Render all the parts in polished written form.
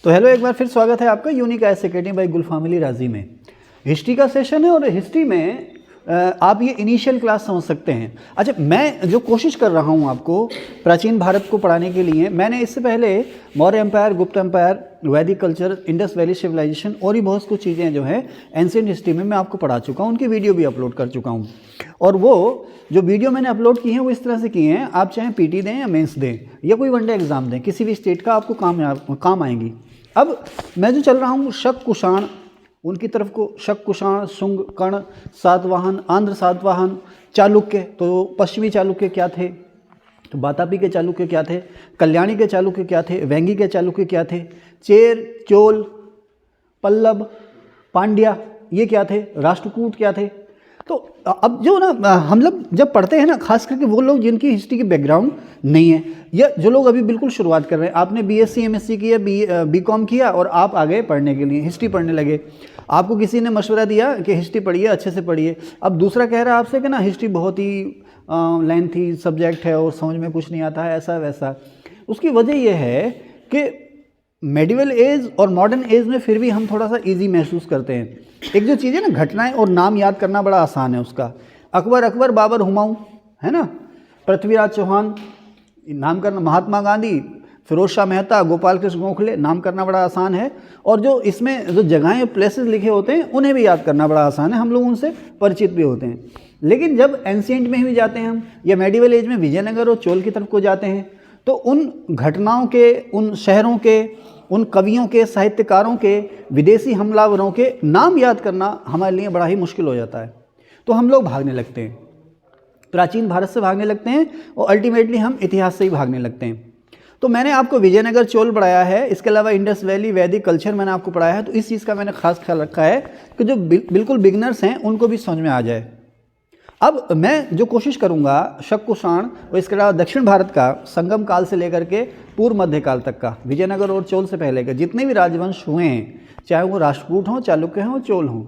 तो हेलो, एक बार फिर स्वागत है आपका यूनिक आईएएस अकेडमी बाय गुलफाम अली राजी में। हिस्ट्री का सेशन है और हिस्ट्री में आप ये इनिशियल क्लास समझ सकते हैं। अच्छा, मैं जो कोशिश कर रहा हूँ आपको प्राचीन भारत को पढ़ाने के लिए, मैंने इससे पहले मौर्य एम्पायर, गुप्त एम्पायर, वैदिक कल्चर, इंडस वैली सिविलाइजेशन और भी बहुत कुछ चीज़ें जो हैं एंशिएंट हिस्ट्री में मैं आपको पढ़ा चुका हूँ, उनकी वीडियो भी अपलोड कर चुका हूँ। और वो जो वीडियो मैंने अपलोड की हैं वो इस तरह से किए हैं, आप चाहे पीटी दें या मेंस दें या कोई वनडे एग्जाम दें, किसी भी स्टेट का आपको काम आएंगी। अब मैं जो चल रहा हूँ शक कुषाण, उनकी तरफ को शक कुषाण, शुंग, कर्ण, सातवाहन, आंध्र सातवाहन, चालुक्य। तो पश्चिमी चालुक्य क्या थे, तो बातापी के चालुक्य क्या थे, कल्याणी के चालुक्य क्या थे, वेंगी के चालुक्य क्या थे, चेर, चोल, पल्लव, पांड्या ये क्या थे, राष्ट्रकूट क्या थे। तो अब जो ना हम लोग जब पढ़ते हैं ना, खास करके वो लोग जिनकी हिस्ट्री की बैकग्राउंड नहीं है, या जो लोग अभी बिल्कुल शुरुआत कर रहे हैं, आपने बीएससी एमएससी किया, बीकॉम किया और आप आगे पढ़ने के लिए हिस्ट्री पढ़ने लगे, आपको किसी ने मशवरा दिया कि हिस्ट्री पढ़िए, अच्छे से पढ़िए। अब दूसरा कह रहा है आपसे कि ना हिस्ट्री बहुत ही लेंथी सब्जेक्ट है और समझ में कुछ नहीं आता है, ऐसा वैसा। उसकी वजह यह है कि मेडिवल एज और मॉडर्न एज में फिर भी हम थोड़ा सा इजी महसूस करते हैं। एक जो चीज़ है ना, घटनाएं और नाम याद करना बड़ा आसान है उसका। अकबर, बाबर, हुमायूं, है ना, पृथ्वीराज चौहान नाम करना, महात्मा गांधी, फिरोज शाह मेहता, गोपाल कृष्ण गोखले नाम करना बड़ा आसान है। और जो इसमें जो जगहें प्लेसेस लिखे होते हैं उन्हें भी याद करना बड़ा आसान है, हम लोग उनसे परिचित भी होते हैं। लेकिन जब एंशिएंट में भी जाते हैं हम, या मेडिवल एज में विजयनगर और चोल की तरफ को जाते हैं, तो उन घटनाओं के, उन शहरों के, उन कवियों के, साहित्यकारों के, विदेशी हमलावरों के नाम याद करना हमारे लिए बड़ा ही मुश्किल हो जाता है। तो हम लोग भागने लगते हैं, प्राचीन भारत से भागने लगते हैं और अल्टीमेटली हम इतिहास से ही भागने लगते हैं। तो मैंने आपको विजयनगर, चोल पढ़ाया है, इसके अलावा इंडस वैली, वैदिक कल्चर मैंने आपको पढ़ाया है। तो इस चीज़ का मैंने खास ख्याल रखा है कि जो बिल्कुल बिगनर्स हैं उनको भी समझ में आ जाए। अब मैं जो कोशिश करूंगा शक कुषाण और इसके अलावा दक्षिण भारत का संगम काल से लेकर के पूर्व मध्यकाल तक का, विजयनगर और चोल से पहले के जितने भी राजवंश हुए हैं, चाहे वो राष्ट्रकूट हों, चालुक्य हों, चोल हों,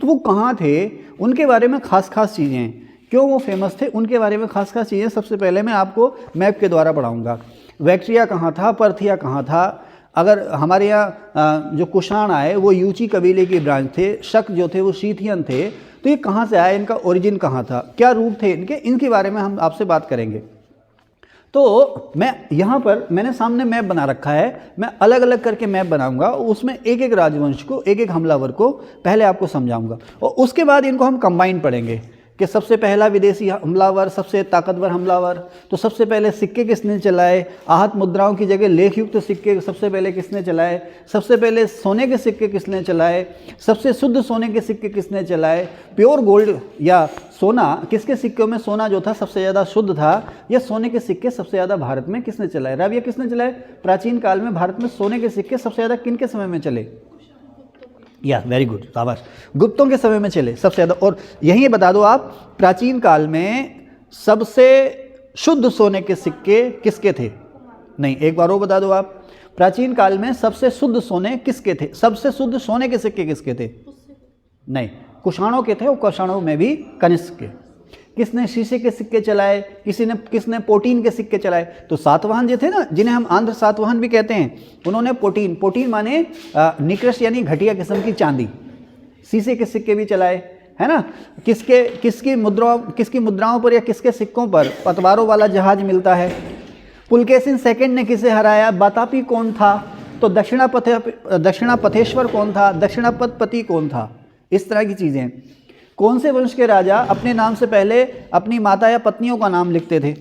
तो वो कहाँ थे, उनके बारे में खास चीज़ें, क्यों वो फेमस थे, उनके बारे में खास चीज़ें सबसे पहले मैं आपको मैप के द्वारा पढ़ाऊँगा। वैक्ट्रिया कहाँ था, पर्थिया कहाँ था। अगर हमारे यहाँ जो कुषाण आए वो यूची कबीले की ब्रांच थे, शक जो थे वो शीथियन थे, तो ये कहाँ से आए, इनका ओरिजिन कहाँ था, क्या रूट थे इनके, इनके बारे में हम आपसे बात करेंगे। तो मैं यहाँ पर मैंने सामने मैप बना रखा है, मैं अलग अलग करके मैप बनाऊंगा, उसमें एक एक राजवंश को, एक एक हमलावर को पहले आपको समझाऊंगा और उसके बाद इनको हम कंबाइन पढ़ेंगे कि सबसे पहला विदेशी हमलावर, सबसे ताकतवर हमलावर। तो सबसे पहले सिक्के किसने चलाए, आहत मुद्राओं की जगह लेखयुक्त सिक्के सबसे पहले किसने चलाए, सबसे पहले सोने के सिक्के किसने चलाए, सबसे शुद्ध सोने के सिक्के किसने चलाए, प्योर गोल्ड या सोना, किसके सिक्कों में सोना जो था सबसे ज़्यादा शुद्ध था, या सोने के सिक्के सबसे ज़्यादा भारत में किसने चलाए, राविया किसने चलाए। प्राचीन काल में भारत में सोने के सिक्के सबसे ज़्यादा किन के समय में चले, या वेरी गुड, शाबाश, गुप्तों के समय में चले सबसे ज़्यादा। और यही बता दो आप, प्राचीन काल में सबसे शुद्ध सोने के सिक्के किसके थे, नहीं एक बार वो बता दो आप, प्राचीन काल में सबसे शुद्ध सोने किसके थे, सबसे शुद्ध सोने के सिक्के किसके थे, नहीं कुषाणों के थे, और कुषाणों में भी कनिष्क के। किसने शीशे के सिक्के चलाए, किसने पोटीन के सिक्के चलाए। तो सातवाहन जो थे ना, जिन्हें हम आंध्र सातवाहन भी कहते हैं, उन्होंने पोटीन माने निकृष्ट यानी घटिया किस्म की चांदी, शीशे के सिक्के भी चलाए, है ना। किसकी मुद्राओं पर या किसके सिक्कों पर पतवारों वाला जहाज मिलता है। पुलकेशिन सेकंड ने किसे हराया, बातापी कौन था, तो दक्षिणापथेश्वर कौन था, दक्षिणापथपति कौन था, इस तरह की चीज़ें। कौन से वंश के राजा अपने नाम से पहले अपनी माता या पत्नियों का नाम लिखते थे,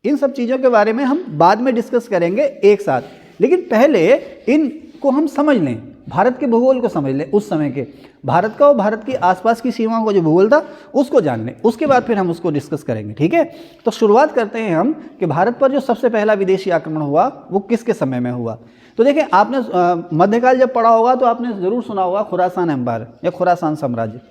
इन सब चीज़ों के बारे में हम बाद में डिस्कस करेंगे एक साथ। लेकिन पहले इनको हम समझ लें, भारत के भूगोल को समझ लें, उस समय के भारत का और भारत की आसपास की सीमाओं का जो भूगोल था उसको जान लें, उसके बाद फिर हम उसको डिस्कस करेंगे, ठीक है। तो शुरुआत करते हैं हम कि भारत पर जो सबसे पहला विदेशी आक्रमण हुआ वो किसके समय में हुआ। तो देखिए, आपने मध्यकाल जब पढ़ा होगा तो आपने ज़रूर सुना होगा खुरासान एम्पायर या खुरासान साम्राज्य।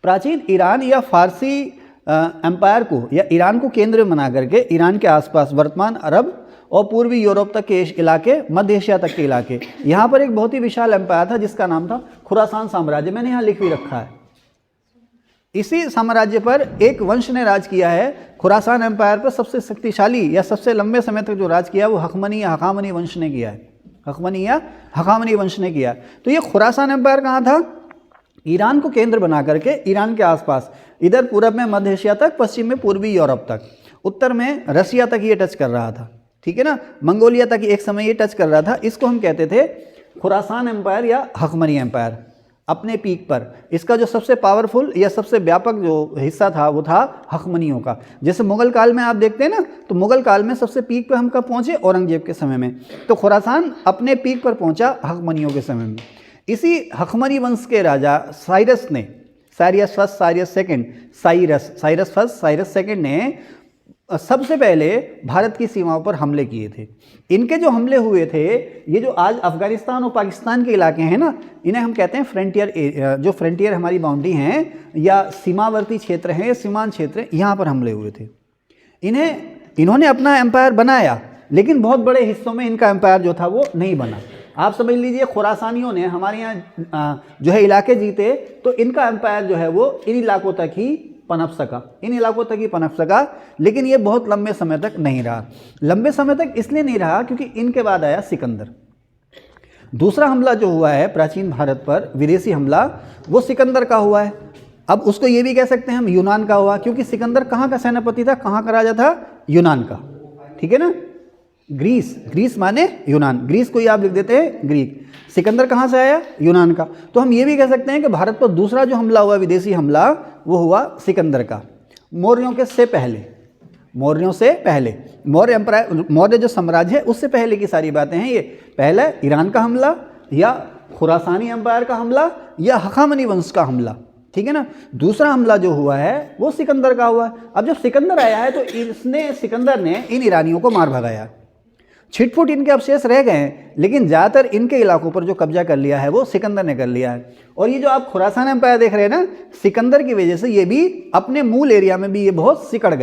प्राचीन ईरान या फारसी एम्पायर को या ईरान को केंद्र बना करके ईरान के आसपास वर्तमान अरब और पूर्वी यूरोप तक के इलाके, मध्य एशिया तक के इलाके, यहाँ पर एक बहुत ही विशाल एम्पायर था जिसका नाम था खुरासान साम्राज्य। मैंने यहाँ लिख भी रखा है। इसी साम्राज्य पर एक वंश ने राज किया है। खुरासान एम्पायर पर सबसे शक्तिशाली या सबसे लंबे समय तक जो राज किया वो हखमनी या हकामनी वंश ने किया है। हखमनी या हखामनी वंश ने किया। तो ये खुरासान एम्पायर कहाँ था? ईरान को केंद्र बना करके ईरान के आसपास, इधर पूरब में मध्य एशिया तक, पश्चिम में पूर्वी यूरोप तक, उत्तर में रसिया तक ये टच कर रहा था, ठीक है ना, मंगोलिया तक एक समय ये टच कर रहा था। इसको हम कहते थे खुरासान एम्पायर या हखमनी एम्पायर अपने पीक पर। इसका जो सबसे पावरफुल या सबसे व्यापक जो हिस्सा था वो था हखमनियों का। जैसे मुगल काल में आप देखते हैं ना, तो मुगल काल में सबसे पीक पर हम कब पहुँचे? औरंगजेब के समय में। तो खुरासान अपने पीक पर पहुँचा हखमनियों के समय में। इसी हखमनी वंश के राजा साइरस ने, Cyrus first, Cyrus second, Cyrus first, Cyrus second ने सबसे पहले भारत की सीमाओं पर हमले किए थे। इनके जो हमले हुए थे, ये जो आज अफगानिस्तान और पाकिस्तान के इलाके हैं ना, इन्हें हम कहते हैं फ्रंटियर, जो फ्रंटियर हमारी बाउंड्री हैं या सीमावर्ती क्षेत्र हैं या सीमांत क्षेत्र हैं, यहाँ पर हमले हुए थे। इन्होंने अपना एम्पायर बनाया, लेकिन बहुत बड़े हिस्सों में इनका एम्पायर जो था वो नहीं बना। आप समझ लीजिए खुरासानियों ने हमारे यहाँ जो है इलाके जीते, तो इनका एम्पायर जो है वो इन इलाकों तक ही पनप सका, इन इलाकों तक ही पनप सका, लेकिन ये बहुत लंबे समय तक नहीं रहा। लंबे समय तक इसलिए नहीं रहा क्योंकि इनके बाद आया सिकंदर। दूसरा हमला जो हुआ है प्राचीन भारत पर, विदेशी हमला, वो सिकंदर का हुआ है। अब उसको ये भी कह सकते हैं हम यूनान का हुआ, क्योंकि सिकंदर कहाँ का सेनापति था, कहाँ का राजा था? यूनान का, ठीक है ना। ग्रीस माने यूनान, ग्रीस को ही आप लिख देते हैं ग्रीक। सिकंदर कहाँ से आया? यूनान का। तो हम ये भी कह सकते हैं कि भारत पर दूसरा जो हमला हुआ, विदेशी हमला, वो हुआ सिकंदर का। मौर्यों से पहले मौर्य जो साम्राज्य है उससे पहले की सारी बातें हैं ये। पहले ईरान का हमला या खुरासानी एम्पायर का हमला या हखामनी वंश का हमला, ठीक है ना। दूसरा हमला जो हुआ है वो सिकंदर का हुआ है। अब जब सिकंदर आया है तो सिकंदर ने इन ईरानियों को मार भगाया। छिटफुट इनके अवशेष रह गए हैं, लेकिन ज़्यादातर इनके इलाकों पर जो कब्जा कर लिया है वो सिकंदर ने कर लिया है। और ये जो आप खुरासान एम्पायर देख रहे हैं ना, सिकंदर की वजह से ये भी अपने मूल एरिया में भी ये बहुत सिकुड़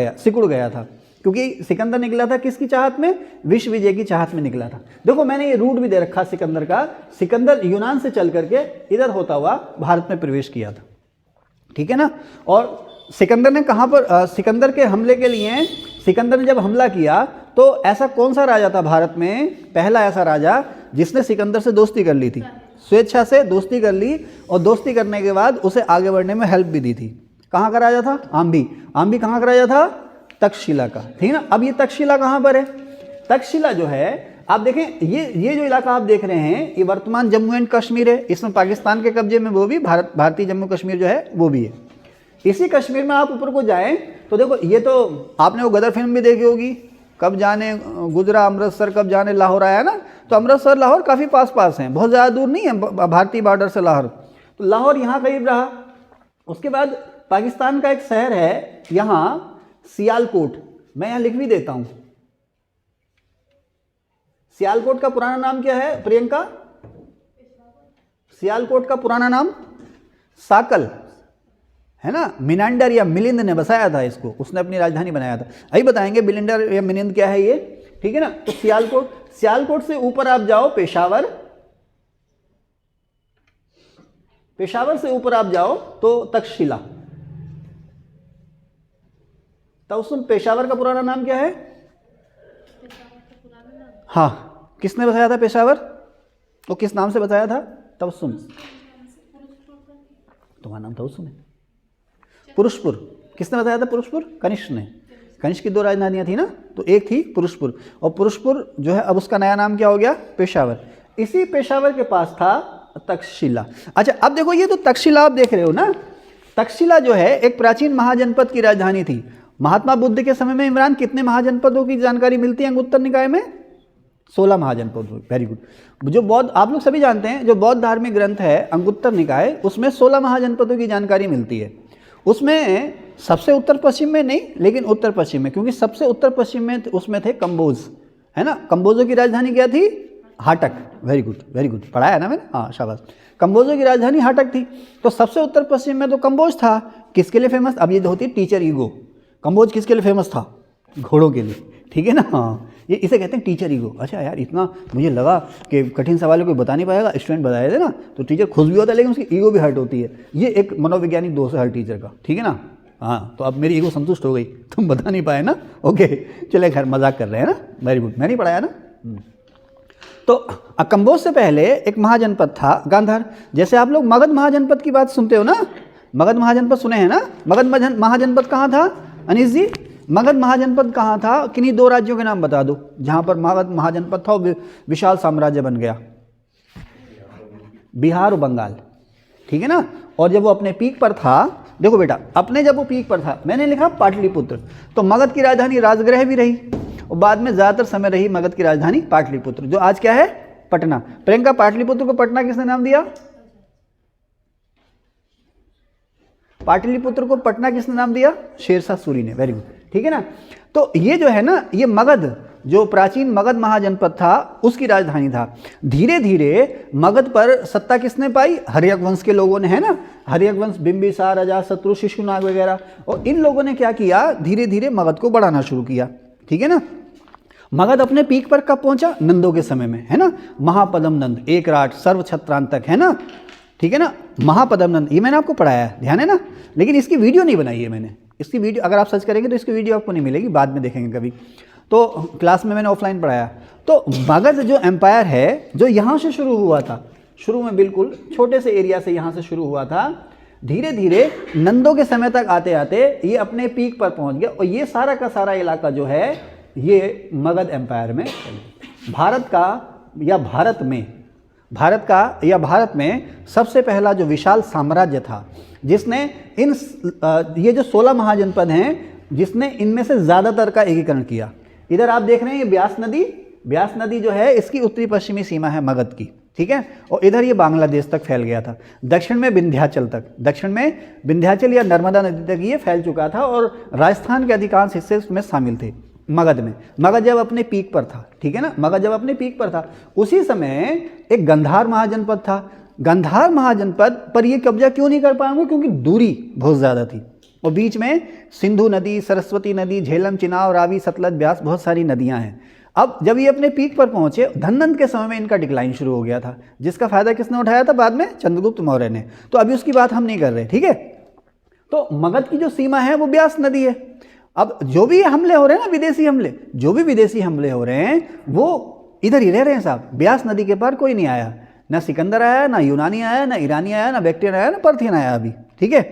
गया था, क्योंकि सिकंदर निकला था किसकी चाहत में? विश्व विजय की चाहत में निकला था। देखो मैंने ये रूट भी दे रखा सिकंदर का। सिकंदर यूनान से चल करके इधर होता हुआ भारत में प्रवेश किया था, ठीक है ना। और सिकंदर ने कहाँ पर, सिकंदर के हमले के लिए सिकंदर ने जब हमला किया तो ऐसा कौन सा राजा था भारत में, पहला ऐसा राजा जिसने सिकंदर से दोस्ती कर ली थी, स्वेच्छा से दोस्ती कर ली, और दोस्ती करने के बाद उसे आगे बढ़ने में हेल्प भी दी थी। कहाँ का राजा था? आम्बी कहाँ का राजा था? तक्षशिला का, ठीक है ना। अब ये तक्षशिला कहाँ पर है? तक्षशिला जो है, आप देखें ये जो इलाका आप देख रहे हैं, ये वर्तमान जम्मू एंड कश्मीर है। इसमें पाकिस्तान के कब्जे में वो भी भारतीय जम्मू कश्मीर जो है वो भी है। इसी कश्मीर में आप ऊपर को जाएं तो देखो, ये तो आपने वो गदर फिल्म भी देखी होगी, कब जाने गुजरा अमृतसर, कब जाने लाहौर आया ना। तो अमृतसर लाहौर काफ़ी पास हैं, बहुत ज़्यादा दूर नहीं है भारतीय बॉर्डर से लाहौर। तो लाहौर यहाँ करीब रहा। उसके बाद पाकिस्तान का एक शहर है यहाँ सियालकोट, मैं यहाँ लिख भी देता हूँ। सियालकोट का पुराना नाम क्या है प्रियंका? सियालकोट का पुराना नाम साकल है ना। मिनांडर या मिलिंद ने बसाया था इसको, उसने अपनी राजधानी बनाया था। अभी बताएंगे मिलिंडर या मिलिंद क्या है ये, ठीक है ना। तो सियालकोट से ऊपर आप जाओ पेशावर, पेशावर से ऊपर आप जाओ तो तक्षशिला। तो पेशावर का पुराना नाम क्या है? हाँ, किसने बताया था पेशावर? वो किस नाम से बताया था? तबस्सुम। तुम्हारा नाम तबस्सुम है? पुरुषपुर। किसने बताया था पुरुषपुर? कनिष्क ने। कनिष्क की 2 राजधानियां थी ना, तो एक थी पुरुषपुर, और पुरुषपुर जो है अब उसका नया नाम क्या हो गया? पेशावर। इसी पेशावर के पास था तक्षशिला। अच्छा, अब देखो ये तो तक्षशिला आप देख रहे हो ना, तक्षशिला जो है एक प्राचीन महाजनपद की राजधानी थी। महात्मा बुद्ध के समय में इमरान कितने महाजनपदों की जानकारी मिलती है अंगुत्तर निकाय में? 16 महाजनपद। Very good. जो बौद्ध, आप लोग सभी जानते हैं, जो बौद्ध धार्मिक ग्रंथ है अंगुत्तर निकाय, उसमें 16 महाजनपदों की जानकारी मिलती है। उसमें सबसे उत्तर पश्चिम में नहीं, लेकिन उत्तर पश्चिम में, क्योंकि सबसे उत्तर पश्चिम में उसमें थे कंबोज, है ना। कंबोजों की राजधानी क्या थी? हाटक। वेरी गुड, पढ़ाया ना मैंने, हाँ शाबाश। कंबोजों की राजधानी हाटक थी। तो सबसे उत्तर पश्चिम में तो कंबोज था। किसके लिए फेमस? अब ये होती है टीचर ईगो। कंबोज किसके लिए फेमस था? घोड़ों के लिए, ठीक है ना। हाँ, ये इसे कहते हैं टीचर ईगो। अच्छा यार, इतना मुझे लगा कि कठिन सवाल कोई बता नहीं पाएगा, स्टूडेंट बताए थे ना, तो टीचर खुश भी होता है लेकिन उसकी ईगो भी हर्ट होती है। ये एक मनोवैज्ञानिक दोष है हर टीचर का, ठीक है ना। हाँ, तो अब मेरी ईगो संतुष्ट हो गई, तुम बता नहीं पाए ना। ओके, चले खैर, मजाक कर रहे हैं ना। वेरी गुड, मैं नहीं पढ़ाया ना। तो कंबोज से पहले एक महाजनपद था गांधार। जैसे आप लोग मगध महाजनपद की बात सुनते हो ना, मगध महाजनपद सुने हैं ना। मगध महाजनपद कहाँ था अनीस जी? मगध महाजनपद कहाँ था? किन्हीं दो राज्यों के नाम बता दो जहाँ पर मगध महाजनपद था और विशाल साम्राज्य बन गया। बिहार और बंगाल, ठीक है ना। और जब वो अपने पीक पर था, देखो बेटा, अपने जब वो पीक पर था, मैंने लिखा पाटलिपुत्र, तो मगध की राजधानी राजगृह भी रही और बाद में ज़्यादातर समय रही मगध की राजधानी पाटलिपुत्र, जो आज क्या है? पटना। प्रियंका, पाटलिपुत्र को पटना किसने नाम दिया? पाटलिपुत्र को पटना किसने नाम दिया? शेरशाह सूरी ने। वेरी गुड, ठीक है ना। तो ये जो है ना, ये मगध, जो प्राचीन मगध महाजनपद था, उसकी राजधानी था। धीरे धीरे मगध पर सत्ता किसने पाई? हर्यक वंश के लोगों ने, है ना। हर्यक वंश, बिंबिसार, अजातशत्रु, शिशुनाग वगैरह, और इन लोगों ने क्या किया? धीरे धीरे मगध को बढ़ाना शुरू किया, ठीक है ना। मगध अपने पीक पर कब पहुंचा? नंदों के समय में, है ना। महापद्म नंद, एकराट, सर्वछत्रांतक, है ना, ठीक है ना। महापद्म नंद, ये मैंने आपको पढ़ाया है, ध्यान है ना। लेकिन इसकी वीडियो नहीं बनाई है मैंने। इसकी वीडियो अगर आप सर्च करेंगे तो इसकी वीडियो आपको नहीं मिलेगी, बाद में देखेंगे कभी। तो क्लास में मैंने ऑफलाइन पढ़ाया। तो मगध जो एम्पायर है, जो यहाँ से शुरू हुआ था, शुरू में बिल्कुल छोटे से एरिया से यहाँ से शुरू हुआ था, धीरे धीरे नंदों के समय तक आते आते ये अपने पीक पर पहुँच गया। और ये सारा का सारा इलाका जो है, ये मगध एम्पायर में, भारत में सबसे पहला जो विशाल साम्राज्य था, जिसने ये जो 16 महाजनपद हैं, जिसने इनमें से ज़्यादातर का एकीकरण किया। इधर आप देख रहे हैं ये ब्यास नदी जो है, इसकी उत्तरी पश्चिमी सीमा है मगध की, ठीक है। और इधर ये बांग्लादेश तक फैल गया था। दक्षिण में विंध्याचल या नर्मदा नदी तक ये फैल चुका था, और राजस्थान के अधिकांश हिस्से उसमें शामिल थे मगध में। मगध जब अपने पीक पर था, ठीक है ना, मगध जब अपने पीक पर था, उसी समय एक गंधार महाजनपद था। गंधार महाजनपद पर ये कब्जा क्यों नहीं कर पाएंगे? क्योंकि दूरी बहुत ज़्यादा थी, और बीच में सिंधु नदी, सरस्वती नदी, झेलम, चिनाब, रावी, सतलज, ब्यास, बहुत सारी नदियां हैं। अब जब ये अपने पीक पर पहुंचे, धननंद के समय में इनका डिक्लाइन शुरू हो गया था, जिसका फायदा किसने उठाया था? बाद में चंद्रगुप्त मौर्य ने। तो अभी उसकी बात हम नहीं कर रहे, ठीक है। तो मगध की जो सीमा है वो ब्यास नदी है। अब जो भी हमले हो रहे हैं ना, विदेशी हमले हो रहे हैं, वो इधर ही रह रहे हैं साहब। ब्यास नदी के पार कोई नहीं आया, ना सिकंदर आया, ना यूनानी आया, ना ईरानी आया, ना बैक्ट्रियन आया, ना पर्थियन आया अभी, ठीक है।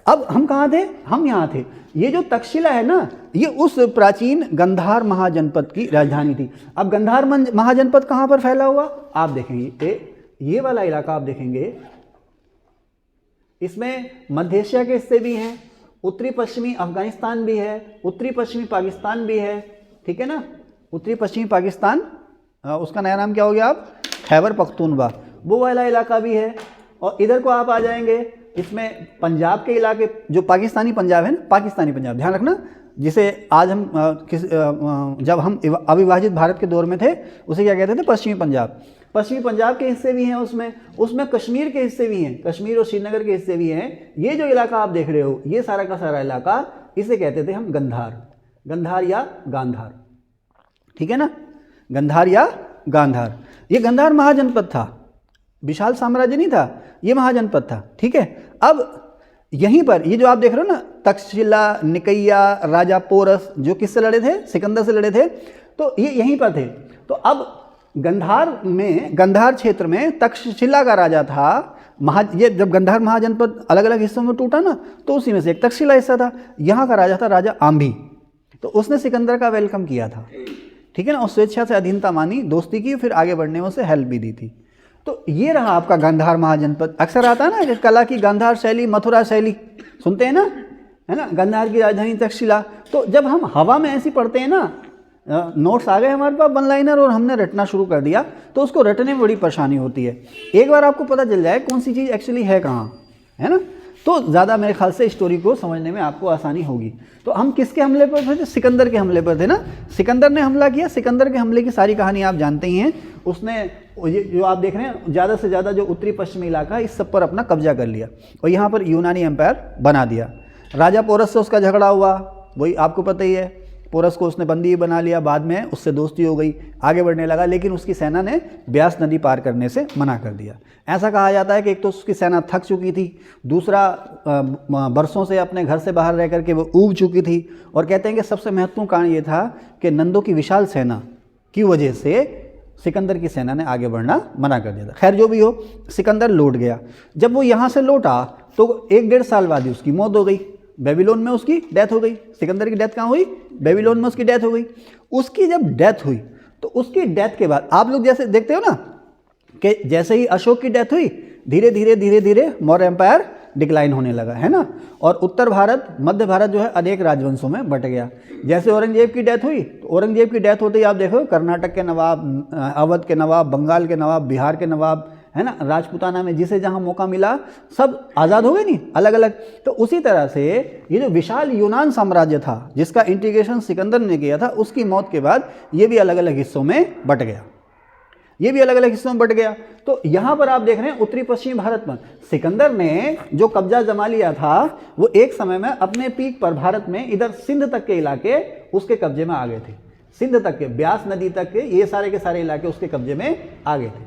अब हम कहाँ थे? हम यहाँ थे। ये जो तक्षशिला है ना, ये उस प्राचीन गंधार महाजनपद की राजधानी थी। अब गंधार महाजनपद कहाँ पर फैला हुआ? आप देखेंगे ये वाला इलाका, आप देखेंगे इसमें मध्य एशिया के हिस्से भी हैं, उत्तरी पश्चिमी अफगानिस्तान भी है, उत्तरी पश्चिमी पाकिस्तान भी है, ठीक है ना। उत्तरी पश्चिमी पाकिस्तान, उसका नया नाम क्या हो गया? अब खैबर पख्तूनख्वा, वो वाला इलाका भी है। और इधर को आप आ जाएंगे, इसमें पंजाब के इलाके, जो पाकिस्तानी पंजाब है ना, पाकिस्तानी पंजाब, ध्यान रखना, जिसे आज हम जब हम अविभाजित भारत के दौर में थे, उसे क्या कहते थे? पश्चिमी पंजाब। पश्चिमी पंजाब के हिस्से भी हैं उसमें कश्मीर के हिस्से भी हैं, कश्मीर और श्रीनगर के हिस्से भी हैं। ये जो इलाका आप देख रहे हो, ये सारा का सारा इलाका, इसे कहते थे हम गंधार या गांधार, ठीक है ना, गंधार या गांधार। ये गंधार महाजनपद था, विशाल साम्राज्य नहीं था, ये महाजनपद था, ठीक है। अब यहीं पर ये जो आप देख रहे हो ना, तक्षशिला, निकैया, राजा पोरस, जो किससे लड़े थे? सिकंदर से लड़े थे, तो ये यहीं पर थे। तो अब गंधार क्षेत्र में तक्षशिला का राजा था। ये जब गंधार महाजनपद अलग अलग हिस्सों में टूटा ना, तो उसी में से एक तक्षशिला हिस्सा था। यहाँ का राजा था राजा आम्भी, तो उसने सिकंदर का वेलकम किया था, ठीक है ना, और स्वेच्छा से अधीनता मानी, दोस्ती की, फिर आगे बढ़ने में उसे हेल्प भी दी थी। तो ये रहा आपका गांधार महाजनपद। अक्सर आता है ना कि कला की गांधार शैली, मथुरा शैली, सुनते हैं ना, है ना, गांधार की राजधानी तक्षशिला। तो जब हम हवा में ऐसी पढ़ते हैं ना, नोट्स आ गए हमारे पास वन लाइनर और हमने रटना शुरू कर दिया, तो उसको रटने में बड़ी परेशानी होती है। एक बार आपको पता चल जाए कौन सी चीज़ एक्चुअली है कहाँ, है ना, तो ज़्यादा मेरे ख्याल से स्टोरी को समझने में आपको आसानी होगी। तो हम किसके हमले पर थे? सिकंदर के हमले पर थे ना। सिकंदर ने हमला किया। सिकंदर के हमले की सारी कहानी आप जानते ही हैं। उसने जो आप देख रहे हैं, ज़्यादा से ज़्यादा जो उत्तरी पश्चिमी इलाका, इस सब पर अपना कब्जा कर लिया और यहाँ पर यूनानी एम्पायर बना दिया। राजा पोरस से उसका झगड़ा हुआ, वही आपको पता ही है। पोरस को उसने बंदी बना लिया, बाद में उससे दोस्ती हो गई, आगे बढ़ने लगा, लेकिन उसकी सेना ने ब्यास नदी पार करने से मना कर दिया। ऐसा कहा जाता है कि एक तो उसकी सेना थक चुकी थी, दूसरा बरसों से अपने घर से बाहर रह करके वो ऊब चुकी थी, और कहते हैं कि सबसे महत्वपूर्ण कारण ये था कि नंदों की विशाल सेना की वजह से सिकंदर की सेना ने आगे बढ़ना मना कर दिया था। खैर जो भी हो, सिकंदर लौट गया। जब वो यहाँ से लौटा तो 1-1.5 साल बाद ही उसकी मौत हो गई। बेबीलोन में उसकी डेथ हो गई। सिकंदर की डेथ कहाँ हुई? बेबीलोन में उसकी डेथ हो गई। उसकी जब डेथ हुई तो उसकी डेथ के बाद आप लोग जैसे देखते हो ना कि जैसे ही अशोक की डेथ हुई धीरे धीरे मौर्य एम्पायर डिक्लाइन होने लगा, है ना। और उत्तर भारत, मध्य भारत जो है अनेक राजवंशों में बट गया। जैसे औरंगजेब की डेथ हुई तो औरंगजेब की डेथ होते ही आप देखो कर्नाटक के नवाब, अवध के नवाब, बंगाल के नवाब, बिहार के नवाब, है ना, राजपूताना में जिसे जहाँ मौका मिला सब आज़ाद हो गए नहीं, अलग अलग। तो उसी तरह से ये जो विशाल यूनान साम्राज्य था जिसका इंटीग्रेशन सिकंदर ने किया था, उसकी मौत के बाद ये भी अलग अलग हिस्सों में बट गया। ये भी अलग अलग हिस्सों में बट गया। तो यहाँ पर आप देख रहे हैं उत्तरी पश्चिमी भारत में सिकंदर ने जो कब्जा जमा लिया था वो एक समय में अपने पीक पर भारत में इधर सिंध तक के इलाके उसके कब्जे में आ गए थे। सिंध तक के, ब्यास नदी तक के ये सारे के सारे इलाके उसके कब्जे में आ गए थे।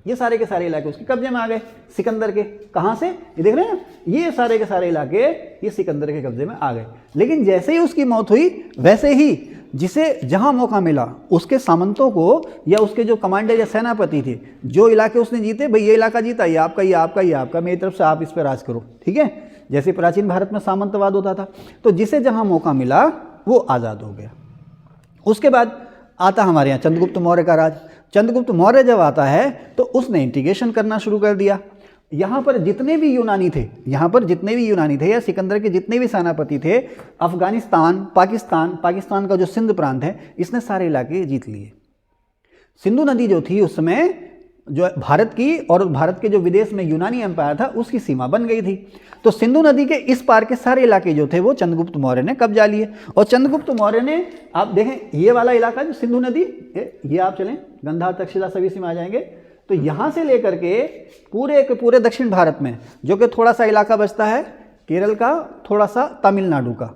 ये सारे के सारे इलाके उसके कब्जे में आ गए सिकंदर के। कहाँ से? ये देख रहे हैं, ये सारे के सारे इलाके ये सिकंदर के कब्जे में आ गए। लेकिन जैसे ही उसकी मौत हुई वैसे ही जिसे जहां मौका मिला उसके सामंतों को या उसके जो कमांडर या सेनापति थे, जो इलाके उसने जीते, भाई ये इलाका जीता, ये आपका, ये आपका, ये आपका, मेरी तरफ से आप इस पर राज करो, ठीक है। जैसे प्राचीन भारत में सामंतवाद होता था, तो जिसे जहां मौका मिला वो आज़ाद हो गया। उसके बाद आता हमारे यहाँ चंद्रगुप्त मौर्य का राज। चंद्रगुप्त मौर्य जब आता है तो उसने इंटीग्रेशन करना शुरू कर दिया। यहाँ पर जितने भी यूनानी थे या सिकंदर के जितने भी सेनापति थे, अफगानिस्तान, पाकिस्तान का जो सिंध प्रांत है, इसने सारे इलाके जीत लिए। सिंधु नदी जो थी उस समय जो भारत की और भारत के जो विदेश में यूनानी एम्पायर था उसकी सीमा बन गई थी। तो सिंधु नदी के इस पार के सारे इलाके जो थे वो चंद्रगुप्त मौर्य ने कब्जा लिए। और चंद्रगुप्त मौर्य ने, आप देखें ये वाला इलाका जो सिंधु नदी, ये आप चलें गंधार, तक्षशिला सभी सीमा आ जाएंगे, तो यहाँ से लेकर के पूरे के पूरे दक्षिण भारत में जो कि थोड़ा सा इलाका बचता है केरल का, थोड़ा सा तमिलनाडु का।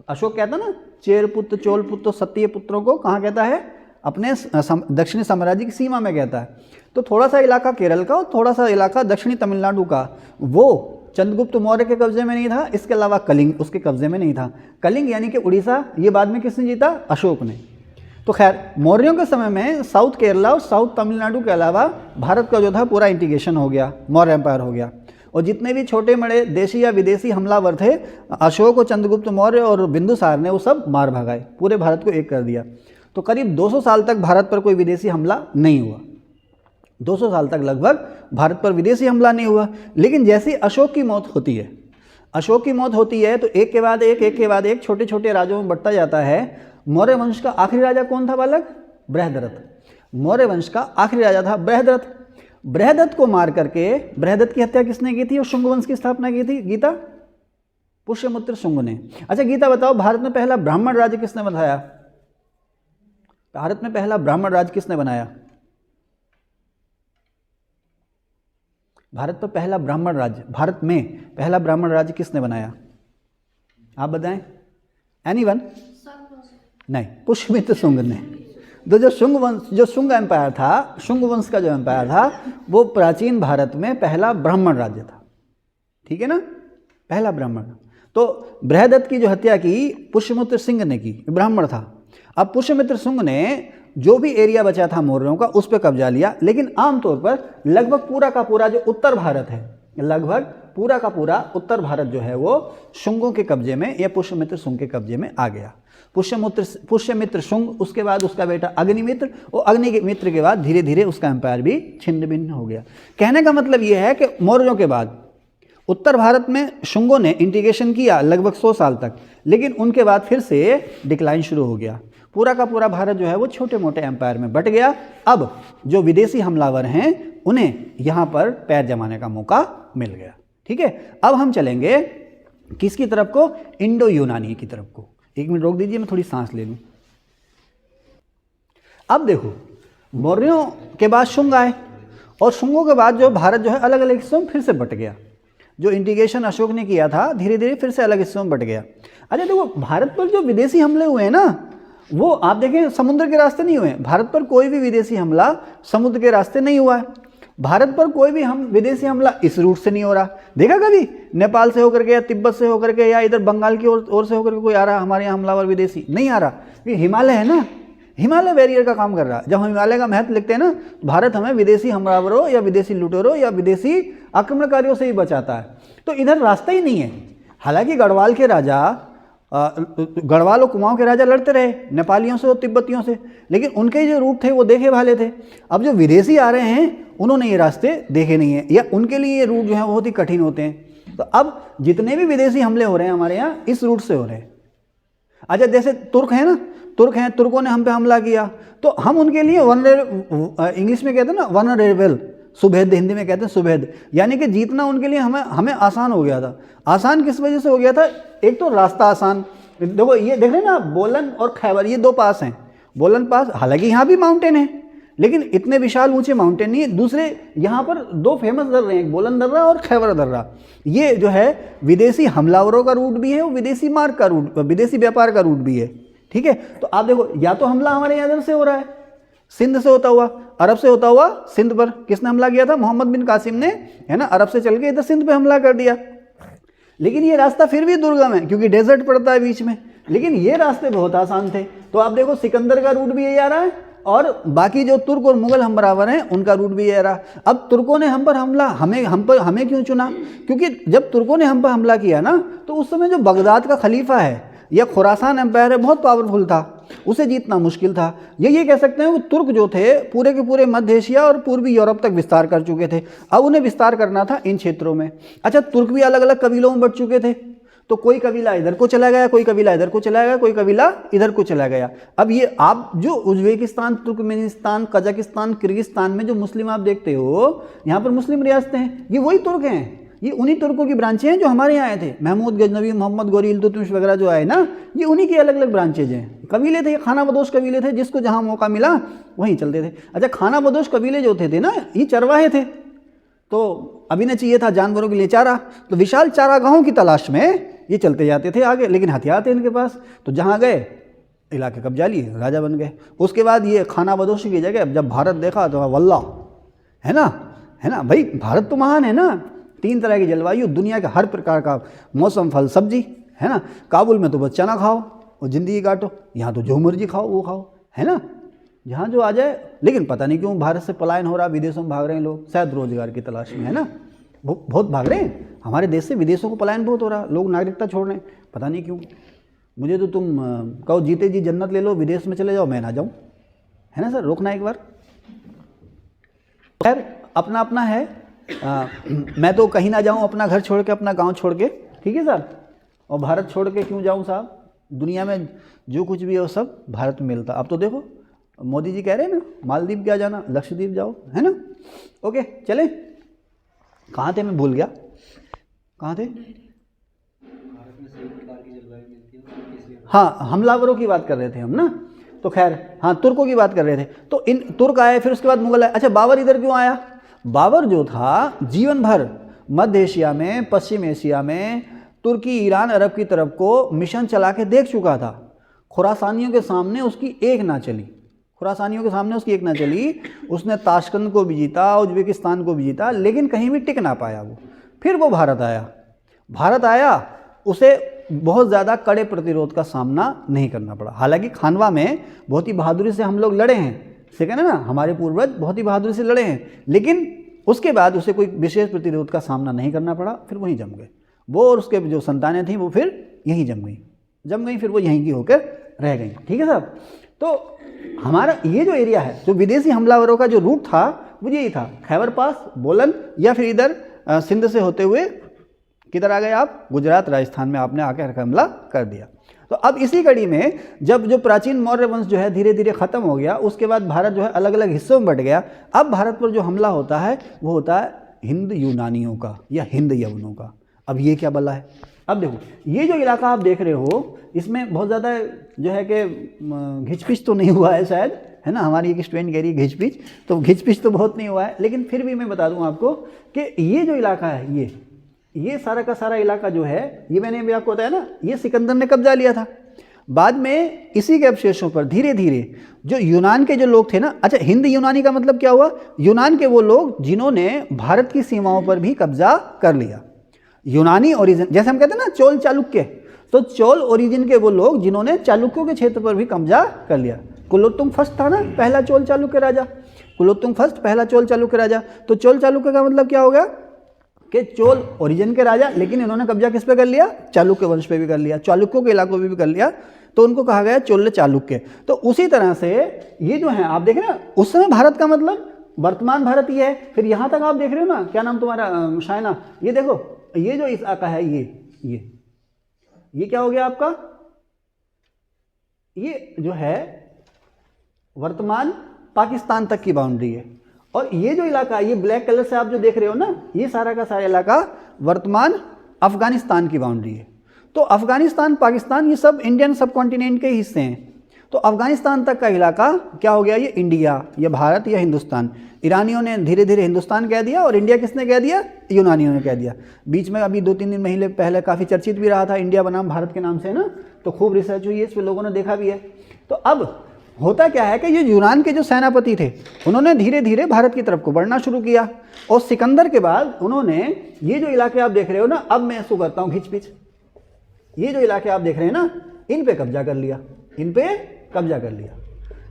अशोक कहता ना चेरपुत्र, चोलपुत्र, सत्य पुत्रों को कहाँ कहता है? अपने दक्षिणी साम्राज्य की सीमा में कहता है। तो थोड़ा सा इलाका केरल का और थोड़ा सा इलाका दक्षिणी तमिलनाडु का, वो चंद्रगुप्त मौर्य के कब्जे में नहीं था। इसके अलावा कलिंग उसके कब्जे में नहीं था। कलिंग यानी कि उड़ीसा, ये बाद में किसने जीता? अशोक ने। तो खैर मौर्यों के समय में साउथ केरला और साउथ तमिलनाडु के अलावा भारत का जो था पूरा इंटीग्रेशन हो गया, मौर्य एम्पायर हो गया। और जितने भी छोटे बड़े देशी या विदेशी हमलावर थे, अशोक और चंद्रगुप्त मौर्य और बिंदुसार ने वो सब मार भगाए, पूरे भारत को एक कर दिया। तो करीब 200 साल तक भारत पर कोई विदेशी हमला नहीं हुआ। 200 साल तक लगभग भारत पर विदेशी हमला नहीं हुआ। लेकिन जैसे अशोक की मौत होती है तो एक के बाद एक छोटे छोटे राज्यों में बढ़ता जाता है। मौर्य वंश का आखिरी राजा कौन था बालक? बृहद्रथ। मौर्य वंश का आखिरी राजा था बृहद्रथ। बृहद्रथ को मार करके, बृहद्रथ की हत्या किसने की थी और शुंग वंश की स्थापना की थी? गीता, पुष्यमित्र शुंग ने। अच्छा गीता बताओ, भारत में पहला ब्राह्मण राज्य किसने बनाया? भारत में पहला ब्राह्मण राज्य किसने बनाया? भारत में पहला ब्राह्मण राज्य किसने बनाया? आप बताएं। एनीवन? नहीं, पुष्यमित्र शुंग ने। तो जो शुंग एम्पायर था, शुंग वंश का जो एम्पायर था, वो प्राचीन भारत में पहला ब्राह्मण राज्य था, ठीक है ना, पहला ब्राह्मण। तो बृहद्रथ की जो हत्या की पुष्यमित्र सिंह ने की, ब्राह्मण था। अब पुष्यमित्र शुंग ने जो भी एरिया बचा था मौर्यों का उस पर कब्जा लिया। लेकिन आमतौर पर लगभग पूरा का पूरा जो उत्तर भारत है, लगभग पूरा का पूरा उत्तर भारत जो है वो शुंगों के कब्जे में या पुष्यमित्र शुंग के कब्जे में आ गया। पुष्यमित्र शुंग, उसके बाद उसका बेटा अग्निमित्र, और अग्निमित्र के बाद धीरे धीरे उसका एम्पायर भी छिन्न भिन्न हो गया। कहने का मतलब यह है कि मौर्यों के बाद उत्तर भारत में शुंगों ने इंटीग्रेशन किया लगभग 100 साल तक, लेकिन उनके बाद फिर से डिक्लाइन शुरू हो गया। पूरा का पूरा भारत जो है वो छोटे मोटे एम्पायर में बट गया। अब जो विदेशी हमलावर हैं उन्हें यहाँ पर पैर जमाने का मौका मिल गया, ठीक है। अब हम चलेंगे किसकी तरफ को? इंडो यूनानी की तरफ को। 1 मिनट रोक दीजिए, मैं थोड़ी सांस ले लूँ। अब देखो, मौर्यों के बाद शुंग आए और शुंगों के बाद जो भारत जो है अलग अलग हिस्सों में फिर से बट गया। जो इंटीग्रेशन अशोक ने किया था धीरे धीरे फिर से अलग हिस्सों में बट गया। अच्छा देखो, भारत पर जो विदेशी हमले हुए हैं ना, वो आप देखें समुद्र के रास्ते नहीं हुए। भारत पर कोई भी विदेशी हमला समुद्र के रास्ते नहीं हुआ है। भारत पर कोई भी विदेशी हमला इस रूट से नहीं हो रहा। देखा कभी नेपाल से होकर के या तिब्बत से होकर के या इधर बंगाल की ओर से होकर के कोई आ रहा हमारे यहाँ हमलावर विदेशी? नहीं आ रहा। ये हिमालय है ना, हिमालय बैरियर का काम कर रहा है। जब हम हिमालय का महत्व लिखते हैं ना, तो भारत हमें विदेशी हमलावरों या विदेशी लुटेरों या विदेशी आक्रमणकारियों से ही बचाता है। तो इधर रास्ता ही नहीं है। हालांकि गढ़वाल के राजा, गढ़वाल और कुमाऊं के राजा लड़ते रहे नेपालियों से और तिब्बतियों से, लेकिन उनके जो रूट थे वो देखे भाले थे। अब जो विदेशी आ रहे हैं उन्होंने ये रास्ते देखे नहीं हैं, या उनके लिए ये रूट जो है बहुत ही कठिन होते हैं। तो अब जितने भी विदेशी हमले हो रहे हैं हमारे यहाँ इस रूट से हो रहे हैं। अच्छा, जैसे तुर्क हैं ना, तुर्क हैं, तुर्कों ने हम पे हमला किया तो हम उनके लिए इंग्लिश में कहते हैं ना वनरेबल, सुभेद हिंदी में कहते हैं सुभेद, यानी कि जीतना उनके लिए हमें आसान हो गया था। आसान किस वजह से हो गया था? एक तो रास्ता आसान, देखो ये देख रहे हैं ना, बोलन और खैबर ये दो पास हैं। बोलन पास, हालांकि यहाँ भी माउंटेन है लेकिन इतने विशाल ऊंचे माउंटेन नहीं है। दूसरे यहाँ पर दो फेमस दर्रे हैं, बोलन दर्रा और खैबर दर्रा। ये जो है विदेशी हमलावरों का रूट भी है और विदेशी मार्ग का रूट, विदेशी व्यापार का रूट भी है। ठीक है, तो आप देखो, या तो हमला हमारे यहाँ इधर से हो रहा है, सिंध से होता हुआ, अरब से होता हुआ सिंध पर किसने हमला किया था? मोहम्मद बिन कासिम ने, है ना, अरब से चल के इधर सिंध पे हमला कर दिया। लेकिन ये रास्ता फिर भी दुर्गम है क्योंकि डेजर्ट पड़ता है बीच में, लेकिन ये रास्ते बहुत आसान थे। तो आप देखो सिकंदर का रूट भी यही आ रहा है और बाकी जो तुर्क और मुगल हम बराबर हैं उनका रूट भी यही रहा। अब तुर्कों ने हम पर हमला, हमें क्यों चुना? क्योंकि जब तुर्कों ने हम पर हमला किया ना, तो उस समय जो बगदाद का खलीफा है या खुरासान एम्पायर है बहुत पावरफुल था, उसे जीतना मुश्किल था। ये कह सकते हैं कि तुर्क जो थे पूरे के पूरे मध्य एशिया और पूर्वी यूरोप तक विस्तार कर चुके थे। अब उन्हें विस्तार करना था इन क्षेत्रों में। अच्छा, तुर्क भी अलग अलग कबीलों में बट चुके थे, तो कोई कबीला इधर को चला गया, कोई कबीला इधर को चला गया, कोई कबीला इधर को चला गया। अब ये आप जो उज्बेकिस्तान, तुर्कमेनिस्तान, कजाकिस्तान, किर्गिस्तान में जो मुस्लिम आप देखते हो, यहाँ पर मुस्लिम रियासतें हैं, ये वही तुर्क हैं। ये उन्हीं तुर्कों की ब्रांचें हैं जो हमारे यहाँ आए थे। महमूद गजनवी, मोहम्मद गौरी, इल्तुतमिश वगैरह जो आए ना, ये उन्हीं की अलग अलग ब्रांचेज हैं। कबीले थे, खाना बदोश कबीले थे, जिसको जहाँ मौका मिला वहीं चलते थे। अच्छा, खाना बदोश कबीले जो थे ना, ये चरवाहे थे, तो अभी न चाहिए था जानवरों के लिए चारा, तो विशाल चारागाहों की तलाश में ये चलते जाते थे आगे, लेकिन हथियार थे इनके पास, तो जहाँ गए इलाके कब्जा लिए, राजा बन गए। उसके बाद ये खाना बदोशी की जगह जब भारत देखा तो वल्लाह, है ना भाई, भारत तो महान है ना। 3 तरह की जलवायु, दुनिया के हर प्रकार का मौसम, फल सब्जी, है ना। काबुल में तो बस चना खाओ और ज़िंदगी काटो, यहाँ तो जो मर्जी खाओ वो खाओ, है ना, जहाँ जो आ जाए। लेकिन पता नहीं क्यों भारत से पलायन हो रहा, विदेशों में भाग रहे हैं लोग, शायद रोजगार की तलाश में, है ना, बहुत भाग रहे हैं। हमारे देश से विदेशों को पलायन बहुत हो रहा, लोग नागरिकता छोड़ रहे हैं, पता नहीं क्यों। मुझे तो तुम कहो जीते जी जन्नत ले लो, विदेश में चले जाओ, मैं ना जाऊँ, है ना सर, रोकना एक बार। खैर अपना अपना है, मैं तो कहीं ना जाऊँ अपना घर छोड़ के, अपना गांव छोड़ के, ठीक है सर, और भारत छोड़ के क्यों जाऊँ साहब? दुनिया में जो कुछ भी हो सब भारत में मिलता। अब तो देखो मोदी जी कह रहे हैं ना, मालदीव क्या जाना, लक्षद्वीप जाओ, है ना। ओके चले, कहाँ थे, मैं भूल गया, कहाँ थे? हाँ, हमलावरों की बात कर रहे थे हम ना, तो खैर हाँ, तुर्कों की बात कर रहे थे। तो इन तुर्क आए, फिर उसके बाद मुगल आए। अच्छा, बाबर इधर क्यों आया? बाबर जो था जीवन भर मध्य एशिया में, पश्चिम एशिया में, तुर्की, ईरान, अरब की तरफ को मिशन चला के देख चुका था। खुरासानियों के सामने उसकी एक ना चली, उसने ताशकंद को भी जीता, उज्बेकिस्तान को भी जीता, लेकिन कहीं भी टिक ना पाया वो। फिर वो भारत आया, उसे बहुत ज़्यादा कड़े प्रतिरोध का सामना नहीं करना पड़ा। हालांकि खानवा में बहुत ही बहादुरी से हम लोग लड़े हैं, से कहना ना, हमारे पूर्वज बहुत ही बहादुरी से लड़े हैं, लेकिन उसके बाद उसे कोई विशेष प्रतिरोध का सामना नहीं करना पड़ा। फिर वहीं जम गए वो, और उसके जो संतानें थीं वो फिर यहीं जम गई, फिर वो यहीं की होकर रह गई। ठीक है साहब, तो हमारा ये जो एरिया है, जो विदेशी हमलावरों का जो रूट था वो यही था, खैबर पास, बोलन, या फिर इधर सिंध से होते हुए किधर आ गए आप, गुजरात, राजस्थान में आपने आकर हमला कर दिया। तो अब इसी कड़ी में जब जो प्राचीन मौर्य वंश जो है धीरे धीरे ख़त्म हो गया, उसके बाद भारत जो है अलग अलग हिस्सों में बट गया। अब भारत पर जो हमला होता है वो होता है हिंद यूनानियों का या हिंद यवनों का। अब ये क्या बला है? अब देखो, ये जो इलाका आप देख रहे हो, इसमें बहुत ज़्यादा जो है कि घिचपिच तो नहीं हुआ है शायद, है ना। हमारी एक स्टूडेंट कह रही है घिचपिच तो बहुत नहीं हुआ है, लेकिन फिर भी मैं बता दूं आपको कि ये जो इलाका है, ये सारा का सारा इलाका जो है, ये मैंने भी आपको बताया ना, ये सिकंदर ने कब्जा लिया था। बाद में इसी के अवशेषों पर धीरे धीरे जो यूनान के जो लोग थे ना, अच्छा, हिंद यूनानी का मतलब क्या हुआ? यूनान के वो लोग जिन्होंने भारत की सीमाओं पर भी कब्जा कर लिया। यूनानी ओरिजिन, जैसे हम कहते हैं ना चोल चालुक्य, तो चोल ओरिजिन के वो लोग जिन्होंने चालुक्यों के क्षेत्र पर भी कब्जा कर लिया। कुलोत्तुंग फर्स्ट था ना, पहला चोल चालुक्य राजा, कुलोत्तुंग फर्स्ट पहला चोल चालुक्य राजा। तो चोल चालुक्य का मतलब क्या हो गया कि चोल ओरिजिन के राजा, लेकिन इन्होंने कब्जा किस पे कर लिया, चालुक्य वंश पे भी कर लिया, चालुक्यों के इलाकों पे भी कर लिया, तो उनको कहा गया चोल चालुक्य। तो उसी तरह से ये जो है आप देख रहे हैं ना, उस समय भारत का मतलब वर्तमान भारत ये है। फिर यहाँ तक आप देख रहे हो ना, क्या नाम तुम्हारा शायना, ये देखो ये जो इलाका है ये क्या हो गया आपका, ये जो है वर्तमान पाकिस्तान तक की बाउंड्री है। और ये जो इलाका, ये ब्लैक कलर से आप जो देख रहे हो ना, ये सारा का सारा इलाका वर्तमान अफगानिस्तान की बाउंड्री है। तो अफगानिस्तान, पाकिस्तान, ये सब इंडियन सब कॉन्टिनेंट के हिस्से हैं। तो अफगानिस्तान तक का इलाका क्या हो गया, ये इंडिया या भारत या हिंदुस्तान। ईरानियों ने धीरे धीरे हिंदुस्तान कह दिया, और इंडिया किसने कह दिया, यूनानियों ने कह दिया। बीच में अभी 2-3 दिन महीने पहले काफ़ी चर्चित भी रहा था इंडिया बनाम भारत के नाम से ना, तो खूब रिसर्च हुई है इस पर, लोगों ने देखा भी है। तो अब होता क्या है कि ये यूनान के जो सेनापति थे, उन्होंने धीरे धीरे भारत की तरफ को बढ़ना शुरू किया, और सिकंदर के बाद उन्होंने ये जो इलाके आप देख रहे हो ना, अब मैं इसको करता हूँ खिंच-पिच, ये जो इलाके आप देख रहे हैं ना, इन पे कब्जा कर लिया, इन पे कब्जा कर लिया।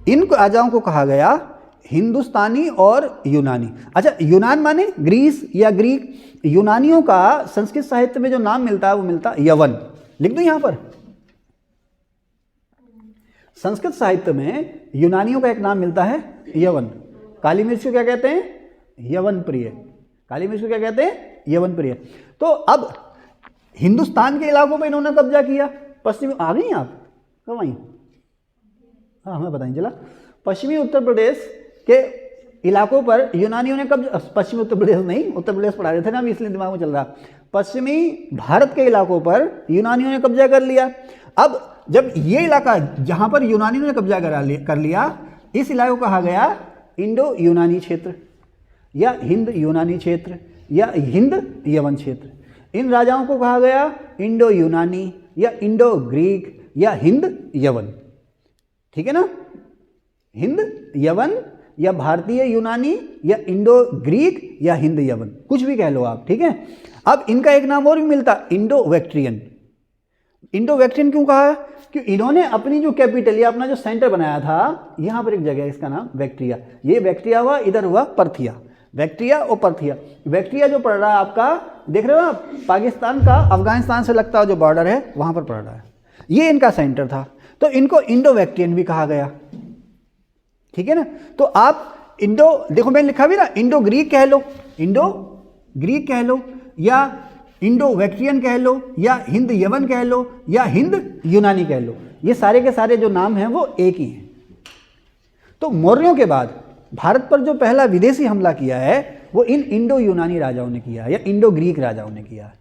इन राजाओं को कहा गया हिंदुस्तानी और यूनानी। अच्छा, यूनान माने ग्रीस या ग्रीक। यूनानियों का संस्कृत साहित्य में जो नाम मिलता है वो मिलता है यवन। लिख दूं यहां पर, संस्कृत साहित्य में यूनानियों का एक नाम मिलता है यवन। काली मिर्च को क्या कहते हैं, यवन प्रिय। काली मिर्च को क्या कहते हैं, यवन प्रिय। तो अब हिंदुस्तान के इलाकों पे इन्होंने कब्जा किया। पश्चिमी, आ गई आप कब आई, हाँ हमें बताएं चला। पश्चिमी उत्तर प्रदेश के इलाकों पर यूनानियों ने कब्जा, पश्चिमी उत्तर प्रदेश नहीं, उत्तर प्रदेश पढ़ा रहे थे ना अभी, इसलिए दिमाग में चल रहा। पश्चिमी भारत के इलाकों पर यूनानियों ने कब्जा कर लिया। अब जब ये इलाका जहां पर यूनानियों ने कब्जा कर लिया, इस इलाके को कहा गया इंडो यूनानी क्षेत्र या हिंद यूनानी क्षेत्र या हिंद यवन क्षेत्र। इन राजाओं को कहा गया इंडो यूनानी या इंडो ग्रीक या हिंद यवन। ठीक है ना, हिंद यवन या भारतीय यूनानी या इंडो ग्रीक या हिंद यवन, कुछ भी कह लो आप, ठीक है। अब इनका एक नाम और भी मिलता, इंडो वैक्ट्रियन। इंडो वैक्ट्रियन क्यों कहा, कि इन्होंने अपनी जो कैपिटल या अपना जो सेंटर बनाया था, यहां पर एक जगह है, इसका नाम वैक्ट्रिया। ये वैक्ट्रिया हुआ, इधर हुआ पर्थिया, वैक्ट्रिया और पर्थिया। वैक्ट्रिया जो पड़ रहा है आपका, देख रहे हो आप, पाकिस्तान का अफगानिस्तान से लगता है जो बॉर्डर है वहां पर पड़ रहा है, ये इनका सेंटर था। तो इनको इंडो वैक्ट्रियन भी कहा गया, ठीक है ना। तो आप इंडो, देखो मैंने लिखा भी ना, इंडो ग्रीक कह लो, इंडो ग्रीक कह लो, या इंडो वैक्ट्रियन कह लो, या हिंद यवन कह लो, या हिंद यूनानी कह लो, ये सारे के सारे जो नाम हैं वो एक ही हैं। तो मौर्यों के बाद भारत पर जो पहला विदेशी हमला किया है वो इन इंडो यूनानी राजाओं ने किया है या इंडो ग्रीक राजाओं ने किया है।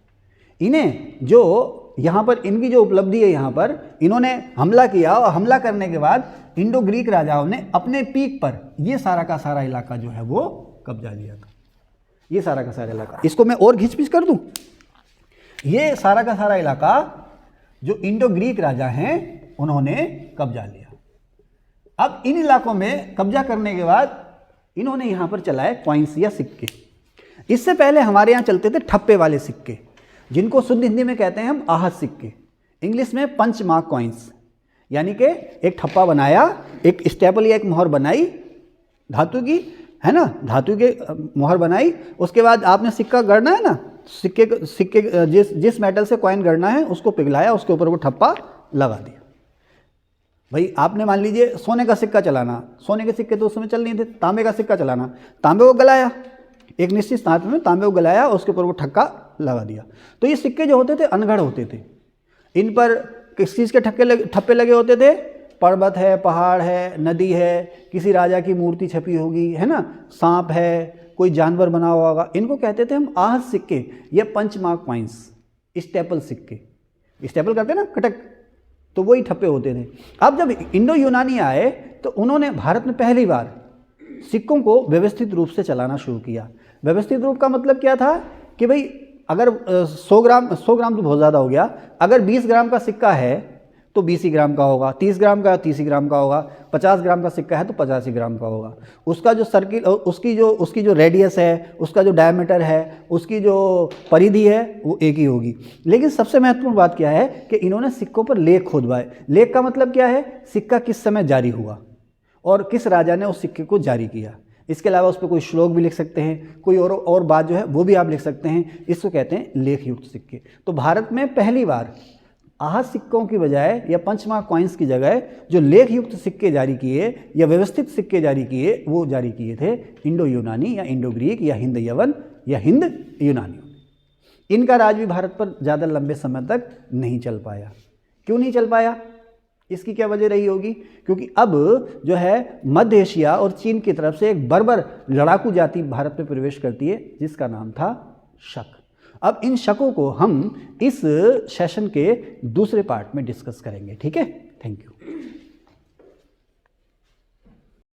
इन्हें जो यहाँ पर इनकी जो उपलब्धि है, यहाँ पर इन्होंने हमला किया, और हमला करने के बाद इंडो ग्रीक राजाओं ने अपने पीक पर ये सारा का सारा इलाका जो है वो कब्जा लिया था, ये सारा का सारा इलाका। इसको मैं और घिच-पिच कर दूं, ये सारा का सारा इलाका जो इंडो ग्रीक राजा हैं उन्होंने कब्जा लिया। अब इन इलाकों में कब्जा करने के बाद इन्होंने यहाँ पर चलाए कॉइन्स या सिक्के। इससे पहले हमारे यहाँ चलते थे ठप्पे वाले सिक्के, जिनको शुद्ध हिंदी में कहते हैं हम आहत सिक्के, इंग्लिश में पंच मार्क कॉइन्स। यानी कि एक ठप्पा बनाया, एक स्टेपल या एक मोहर बनाई धातु की, है ना, धातु के मोहर बनाई, उसके बाद आपने सिक्का गढ़ना है ना, सिक्के जिस मेटल से कॉइन गढ़ना है उसको पिघलाया, उसके ऊपर वो ठप्पा लगा दिया। भाई आपने मान लीजिए सोने का सिक्का चलाना, सोने के सिक्के तो उस समय चल नहीं थे, तांबे का सिक्का चलाना, तांबे को गलाया, एक निश्चित स्थान में तांबे को गलाया, उसके ऊपर वो ठक्का लगा दिया। तो ये सिक्के जो होते थे अनगढ़ होते थे, इन पर किस चीज़ के ठप्पे लगे होते थे, पर्वत है, पहाड़ है, नदी है, किसी राजा की मूर्ति छपी होगी, है ना, सांप है, कोई जानवर बना हुआ होगा, इनको कहते थे हम आहत सिक्के या पंच मार्क कॉइन्स, स्टेपल सिक्के। स्टेपल करते ना कटक, तो वही ठप्पे होते थे। अब जब इंडो यूनानी आए तो उन्होंने भारत में पहली बार सिक्कों को व्यवस्थित रूप से चलाना शुरू किया। व्यवस्थित रूप का मतलब क्या था कि भाई अगर 100 ग्राम तो बहुत ज़्यादा हो गया, अगर 20 ग्राम का सिक्का है तो 20 ही ग्राम का होगा, 30 ग्राम का 30 ही ग्राम का होगा, 50 ग्राम का सिक्का है तो 50 ही ग्राम का होगा। उसका जो सर्किल, उसकी जो रेडियस है, उसका जो डायमीटर है, उसकी जो परिधि है वो एक ही होगी। लेकिन सबसे महत्वपूर्ण बात क्या है कि इन्होंने सिक्कों पर लेख खोदवाए। लेख का मतलब क्या है, सिक्का किस समय जारी हुआ, और किस राजा ने उस सिक्के को जारी किया। इसके अलावा उस पर कोई श्लोक भी लिख सकते हैं, कोई और बात जो है वो भी आप लिख सकते हैं। इसको कहते हैं लेख युक्त सिक्के। तो भारत में पहली बार आहत सिक्कों की बजाय या पंचमार्क कॉइन्स की जगह जो लेख युक्त सिक्के जारी किए या व्यवस्थित सिक्के जारी किए, वो जारी किए थे इंडो यूनानी या इंडो ग्रीक या हिंद यवन या हिंद यूनानियों। इनका राज भी भारत पर ज़्यादा लंबे समय तक नहीं चल पाया। क्यों नहीं चल पाया? इसकी क्या वजह रही होगी? क्योंकि अब जो है मध्य एशिया और चीन की तरफ से एक बर्बर लड़ाकू जाति भारत में प्रवेश करती है जिसका नाम था शक। अब इन शकों को हम इस सेशन के दूसरे पार्ट में डिस्कस करेंगे। ठीक है, थैंक यू।